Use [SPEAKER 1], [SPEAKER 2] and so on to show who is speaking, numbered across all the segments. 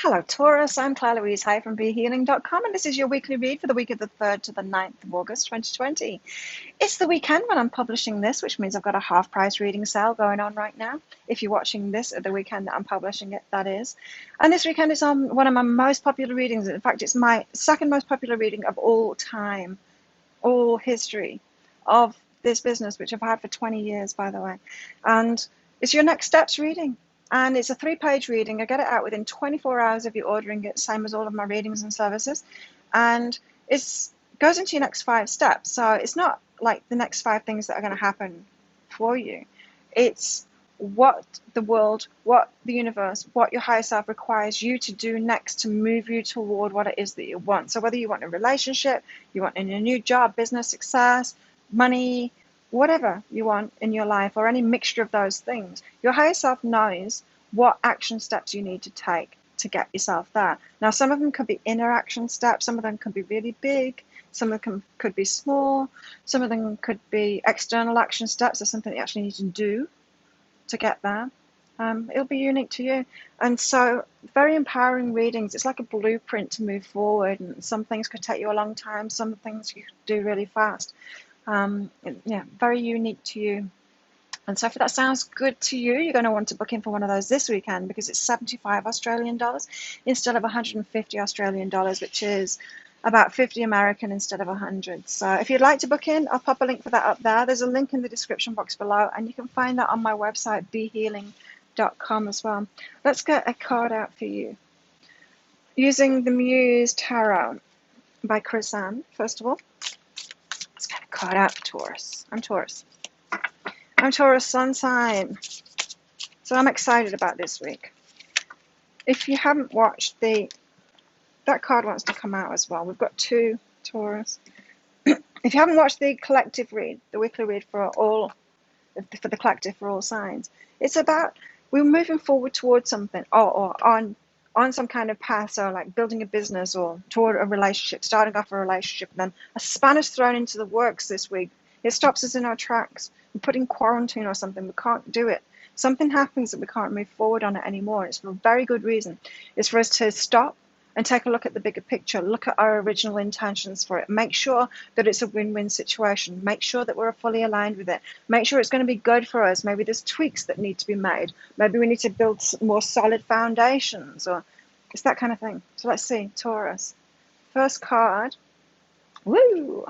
[SPEAKER 1] Hello, Taurus. I'm Claire Louise Hay from BeHealing.com, and this is your weekly read for the week of the 3rd to the 9th of August 2020. It's the weekend when I'm publishing this, which means I've got a half-price reading sale going on right now. If you're watching this at the weekend that I'm publishing it, that is. And this weekend is on one of my most popular readings. In fact, it's my second most popular reading of all time, all history of this business, which I've had for 20 years, by the way. And it's your next steps reading. And it's a 3-page reading. I get it out within 24 hours of you ordering it, same as all of my readings and services. And it goes into your next 5 steps. So it's not like the next 5 things that are going to happen for you. It's what the world, what the universe, what your higher self requires you to do next to move you toward what it is that you want. So whether you want a relationship, you want in a new job, business, success, money, whatever you want in your life, or any mixture of those things, your higher self knows what action steps you need to take to get yourself there. Now, some of them could be inner action steps, some of them could be really big, some of them could be small, some of them could be external action steps, or something you actually need to do to get there. It'll be unique to you. And so, very empowering readings. It's like a blueprint to move forward, and some things could take you a long time, some things you could do really fast. Yeah, very unique to you. And so if that sounds good to you, you're going to want to book in for one of those this weekend, because it's 75 Australian dollars instead of 150 Australian dollars, which is about 50 American instead of 100. So if you'd like to book in, I'll pop a link for that up there. There's a link in the description box below, and you can find that on my website, BeHealing.com, as well. Let's get a card out for you. Using the Muse Tarot by Chris Ann, first of all. Let's get a card out for Taurus. I'm Taurus. I'm Taurus sun sign. So I'm excited about this week. If you haven't watched that card wants to come out as well. We've got 2 Taurus. If you haven't watched the collective read, the weekly read for the collective for all signs, it's about we're moving forward towards something, or on some kind of path. So like building a business or toward a relationship, starting off a relationship, and then a span is thrown into the works this week. It stops us in our tracks. We put in quarantine or something. We can't do it. Something happens that we can't move forward on it anymore. It's for a very good reason. It's for us to stop and take a look at the bigger picture, look at our original intentions for it, make sure that it's a win-win situation, make sure that we're fully aligned with it, make sure it's going to be good for us. Maybe there's tweaks that need to be made. Maybe we need to build more solid foundations, or it's that kind of thing. So let's see, Taurus. First card, woo!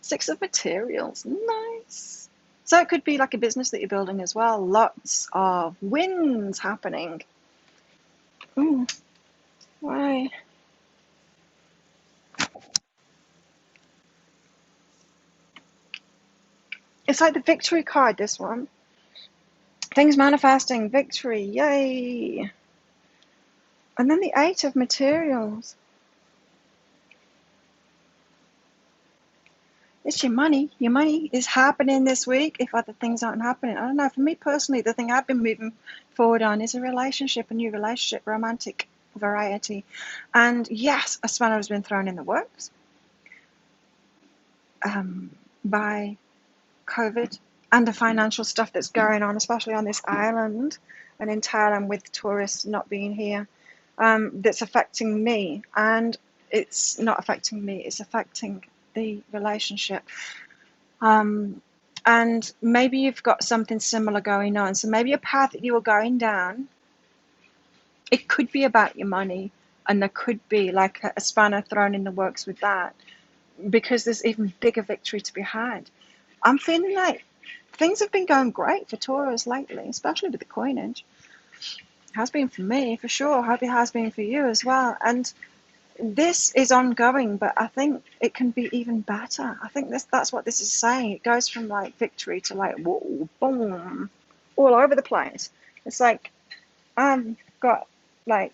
[SPEAKER 1] 6 of materials, nice. So it could be like a business that you're building as well. Lots of wins happening. Why? It's like the victory card, this one. Things manifesting, victory, yay. And then the 8 of materials. It's your money. Your money is happening this week if other things aren't happening. I don't know. For me personally, the thing I've been moving forward on is a relationship, a new relationship, romantic variety. And yes, a spanner has been thrown in the works by COVID and the financial stuff that's going on, especially on this island and in Thailand with tourists not being here, that's affecting me. And it's not affecting me, it's affecting the relationship. And maybe you've got something similar going on. So maybe a path that you were going down, it could be about your money, and there could be like a spanner thrown in the works with that, because there's even bigger victory to be had. I'm feeling like things have been going great for Taurus lately, especially with the coinage. It has been for me, for sure. I hope it has been for you as well. And this is ongoing, but I think it can be even better. I think that's what this is saying. It goes from like victory to like, whoa, boom, all over the place. It's like I've got like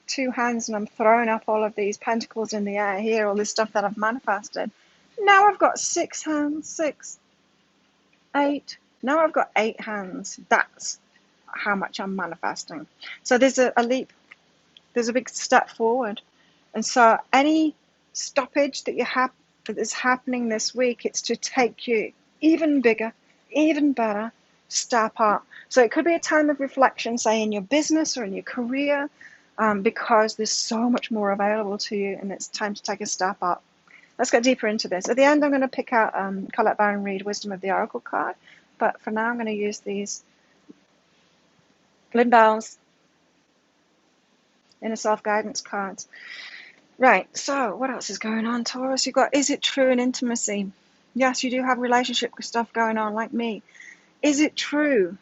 [SPEAKER 1] 2 hands and I'm throwing up all of these pentacles in the air here, all this stuff that I've manifested. Now I've got 6 hands, 6, 8. Now I've got 8 hands. That's how much I'm manifesting. So there's a leap. There's a big step forward. And so any stoppage that that is happening this week, it's to take you even bigger, even better step up. So it could be a time of reflection, say in your business or in your career, because there's so much more available to you, and it's time to take a step up. Let's get deeper into this. At the end, I'm going to pick out Colette Baron Reid, Wisdom of the Oracle card, but for now, I'm going to use these Lynn Bell's Inner Self-Guidance cards. Right, so what else is going on, Taurus? You've got, is it true in intimacy? Yes, you do have relationship stuff going on, like me. Is it true?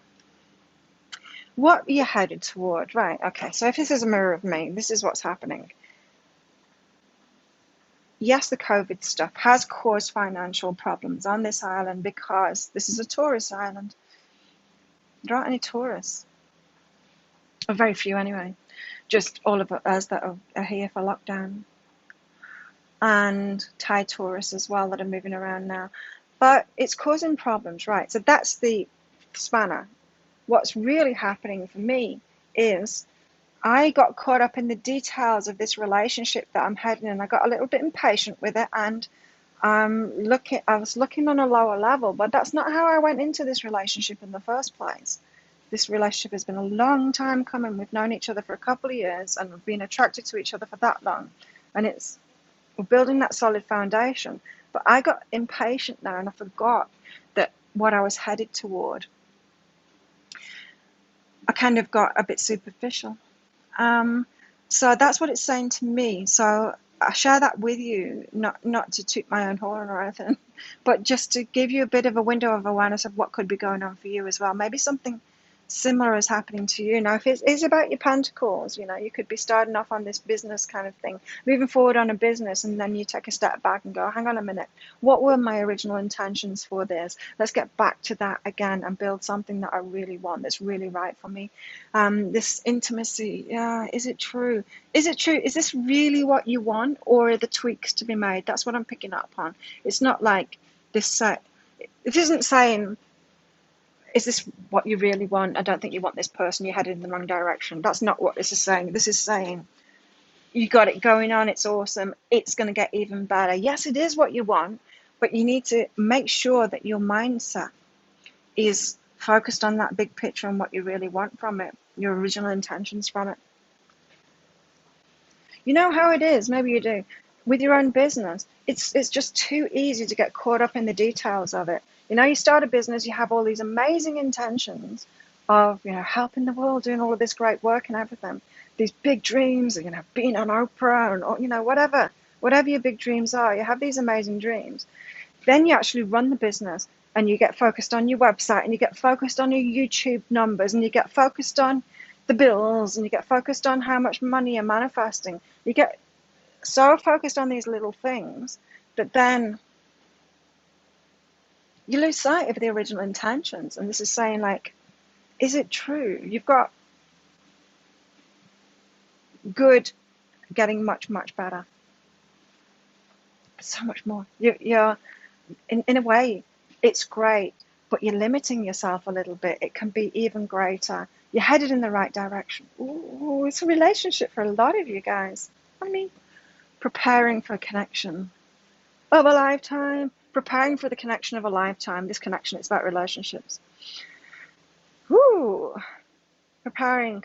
[SPEAKER 1] What are you headed toward? Right, okay, so if this is a mirror of me, this is what's happening. Yes, the COVID stuff has caused financial problems on this island because this is a tourist island. There aren't any tourists, or very few anyway, just all of us that are here for lockdown. And Thai tourists as well that are moving around now. But it's causing problems, right? So that's the spanner. What's really happening for me is I got caught up in the details of this relationship that I'm heading in. I got a little bit impatient with it, and I was looking on a lower level, but that's not how I went into this relationship in the first place. This relationship has been a long time coming. We've known each other for a couple of years, and we've been attracted to each other for that long. And we're building that solid foundation. But I got impatient now, and I forgot that what I was headed toward. I kind of got a bit superficial. So that's what it's saying to me. So I share that with you, not to toot my own horn or anything, but just to give you a bit of a window of awareness of what could be going on for you as well. Maybe something similar is happening to you. Now, if it's about your pentacles, you could be starting off on this business kind of thing, moving forward on a business, and then you take a step back and go, hang on a minute, what were my original intentions for this? Let's get back to that again and build something that I really want, that's really right for me. This intimacy, yeah, is it true? Is it true? Is this really what you want, or are the tweaks to be made? That's what I'm picking up on. It's not like this set. It isn't saying, is this what you really want? I don't think you want this person. You're headed in the wrong direction. That's not what this is saying. This is saying, you got it going on. It's awesome. It's going to get even better. Yes, it is what you want, but you need to make sure that your mindset is focused on that big picture and what you really want from it, your original intentions from it. You know how it is, maybe you do, with your own business. It's just too easy to get caught up in the details of it. You start a business, you have all these amazing intentions of, helping the world, doing all of this great work and everything. These big dreams, being on Oprah and, whatever your big dreams are, you have these amazing dreams. Then you actually run the business and you get focused on your website and you get focused on your YouTube numbers and you get focused on the bills and you get focused on how much money you're manifesting. You get so focused on these little things that then you lose sight of the original intentions. And this is saying, like, is it true? You've got good getting much, much better. So much more. You're in a way, it's great, but you're limiting yourself a little bit. It can be even greater. You're headed in the right direction. Ooh, it's a relationship for a lot of you guys. I mean, preparing for a connection of a lifetime. Preparing for the connection of a lifetime. This connection is about relationships. Woo! Preparing.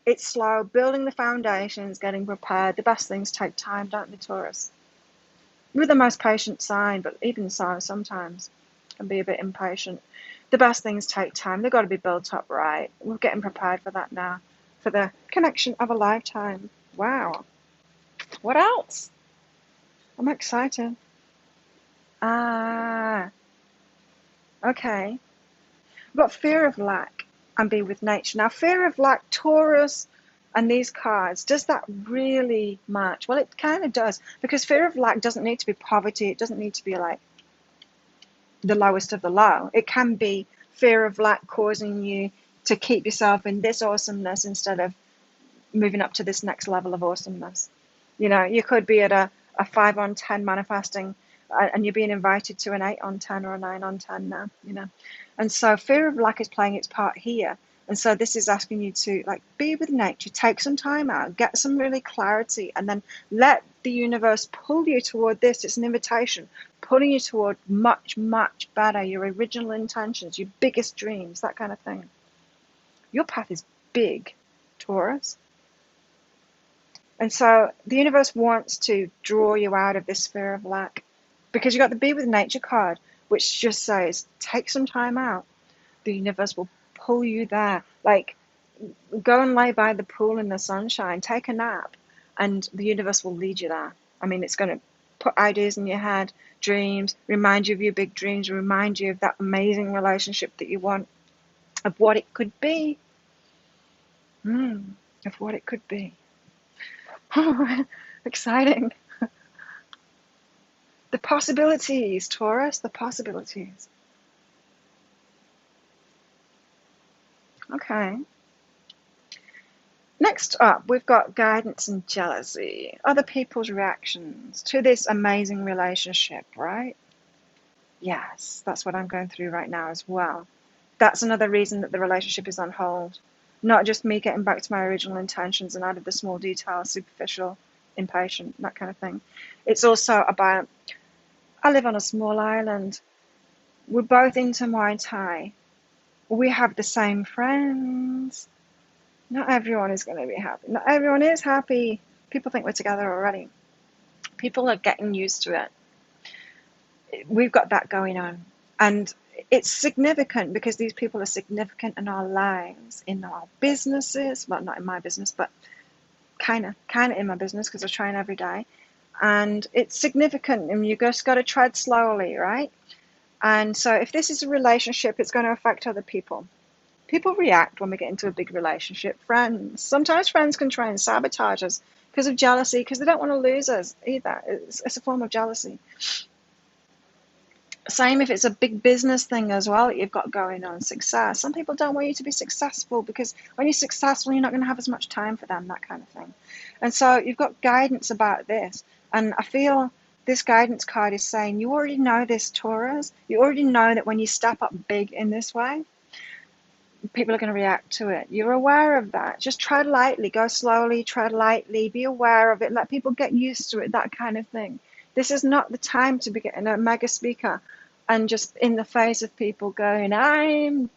[SPEAKER 1] It's slow. Building the foundations, getting prepared. The best things take time, don't they, Taurus? We're the most patient sign, but even so, sometimes can be a bit impatient. The best things take time. They've got to be built up right. We're getting prepared for that now. For the connection of a lifetime. Wow. What else? I'm excited. Okay. We've got fear of lack and be with nature. Now, fear of lack, Taurus, and these cards, does that really match? Well, it kind of does, because fear of lack doesn't need to be poverty. It doesn't need to be like the lowest of the low. It can be fear of lack causing you to keep yourself in this awesomeness instead of moving up to this next level of awesomeness. You could be at a 5 on 10 manifesting, and you're being invited to an 8 on 10 or a 9 on 10 now, And so fear of lack is playing its part here. And so this is asking you to, like, be with nature, take some time out, get some really clarity, and then let the universe pull you toward this. It's an invitation, pulling you toward much, much better, your original intentions, your biggest dreams, that kind of thing. Your path is big, Taurus. And so the universe wants to draw you out of this sphere of lack, because you got the Be with Nature card, which just says take some time out. The universe will pull you there. Like, go and lay by the pool in the sunshine, take a nap, and the universe will lead you there. I mean, it's going to put ideas in your head, dreams, remind you of your big dreams, remind you of that amazing relationship that you want, of what it could be. Of what it could be. Exciting. The possibilities, Taurus, the possibilities. Okay. Next up, we've got guidance and jealousy, other people's reactions to this amazing relationship, right? Yes, that's what I'm going through right now as well. That's another reason that the relationship is on hold. Not just me getting back to my original intentions and out of the small details, superficial, impatient, that kind of thing. It's also about, I live on a small island. We're both into Muay Thai. We have the same friends. Not everyone is going to be happy. Not everyone is happy. People think we're together already. People are getting used to it. We've got that going on. And it's significant because these people are significant in our lives, in our businesses. Well, not in my business, but kind of in my business, because I train every day. And it's significant, and you just got to tread slowly, right? And so if this is a relationship, it's going to affect other people. People react when we get into a big relationship. Friends. Sometimes friends can try and sabotage us because of jealousy, because they don't want to lose us either. It's a form of jealousy. Same if it's a big business thing as well that you've got going on. Success. Some people don't want you to be successful, because when you're successful, you're not going to have as much time for them, that kind of thing. And so you've got guidance about this. And I feel this guidance card is saying, you already know this, Taurus. You already know that when you step up big in this way, people are going to react to it. You're aware of that. Just tread lightly, go slowly, tread lightly, be aware of it, let people get used to it, that kind of thing. This is not the time to be getting a mega speaker and just in the face of people going, I'm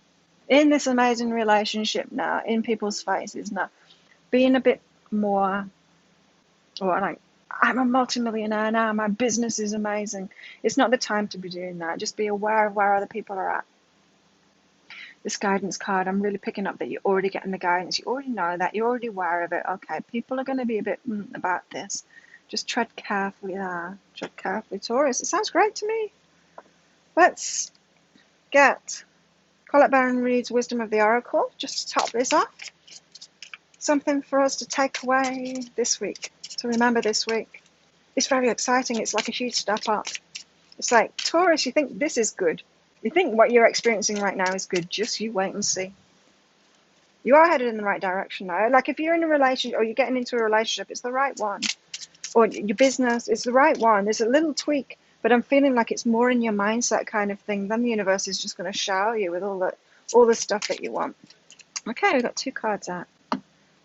[SPEAKER 1] in this amazing relationship now, in people's faces now. Being a bit more, or like, I'm a multimillionaire now, my business is amazing. It's not the time to be doing that. Just be aware of where other people are at. This guidance card, I'm really picking up that you're already getting the guidance. You already know that. You're already aware of it. Okay, people are going to be a bit about this. Just tread carefully there. Tread carefully, Taurus. It sounds great to me. Let's get Colette Baron Reid's Wisdom of the Oracle, just to top this off. Something for us to take away this week, to remember this week. It's very exciting. It's like a huge step up. It's like, Taurus, you think this is good. You think what you're experiencing right now is good. Just you wait and see. You are headed in the right direction now. Like, if you're in a relationship, or you're getting into a relationship, it's the right one. Or your business, it's the right one. There's a little tweak, but I'm feeling like it's more in your mindset kind of thing. Then the universe is just going to shower you with all the stuff that you want. Okay, we've got 2 cards out.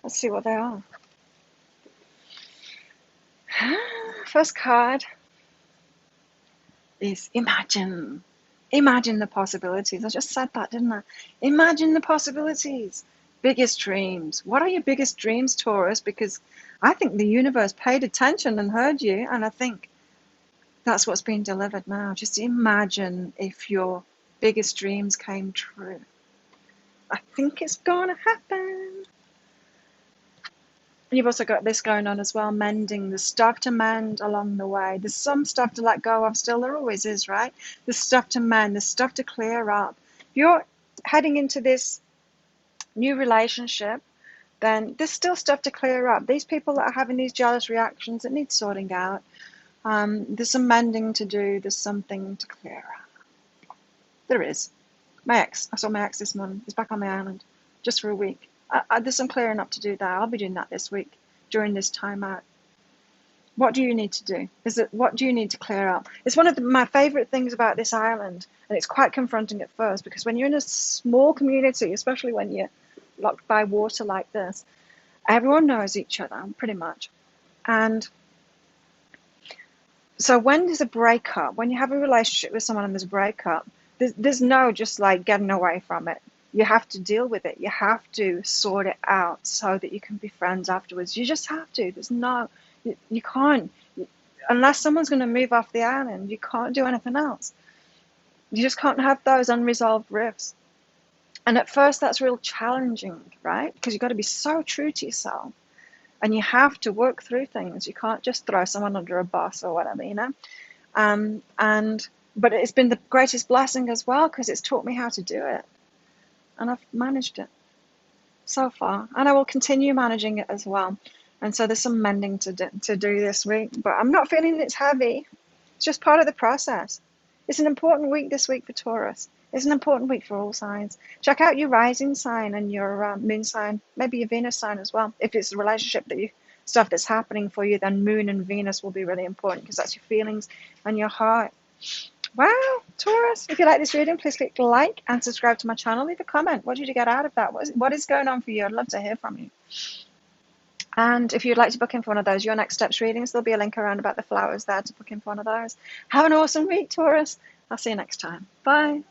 [SPEAKER 1] Let's see what they are. First card is imagine. Imagine the possibilities. I just said that, didn't I? Imagine the possibilities. Biggest dreams. What are your biggest dreams, Taurus? Because I think the universe paid attention and heard you, and I think that's what's being delivered now. Just imagine if your biggest dreams came true. I think it's going to happen. You've also got this going on as well, mending. There's stuff to mend along the way. There's some stuff to let go of still. There always is, right? There's stuff to mend. There's stuff to clear up. If you're heading into this new relationship, then there's still stuff to clear up. These people that are having these jealous reactions, it needs sorting out. There's some mending to do. There's something to clear up. There is. I saw my ex this morning. He's back on the island just for a week. There's some clearing up to do there. I'll be doing that this week during this time out. What do you need to do? What do you need to clear up? It's one of my favorite things about this island, and it's quite confronting at first, because when you're in a small community, especially when you're locked by water like this, everyone knows each other pretty much. And so when there's a breakup, when you have a relationship with someone and there's a breakup, there's no just like getting away from it. You have to deal with it. You have to sort it out so that you can be friends afterwards. You just have to. There's no, you can't, unless someone's going to move off the island, you can't do anything else. You just can't have those unresolved rifts. And at first, that's real challenging, right? Because you've got to be so true to yourself. And you have to work through things. You can't just throw someone under a bus or whatever, you know? But it's been the greatest blessing as well, because it's taught me how to do it. And I've managed it so far. And I will continue managing it as well. And so there's some mending to do this week. But I'm not feeling it's heavy. It's just part of the process. It's an important week this week for Taurus. It's an important week for all signs. Check out your rising sign and your moon sign, maybe your Venus sign as well. If it's a relationship stuff that's happening for you, then moon and Venus will be really important, because that's your feelings and your heart. Wow, Taurus, if you like this reading, please click like and subscribe to my channel. Leave a comment. What did you get out of that? What is going on for you? I'd love to hear from you. And if you'd like to book in for one of those Your Next Steps readings, there'll be a link around about the flowers there to book in for one of those. Have an awesome week, Taurus. I'll see you next time. Bye.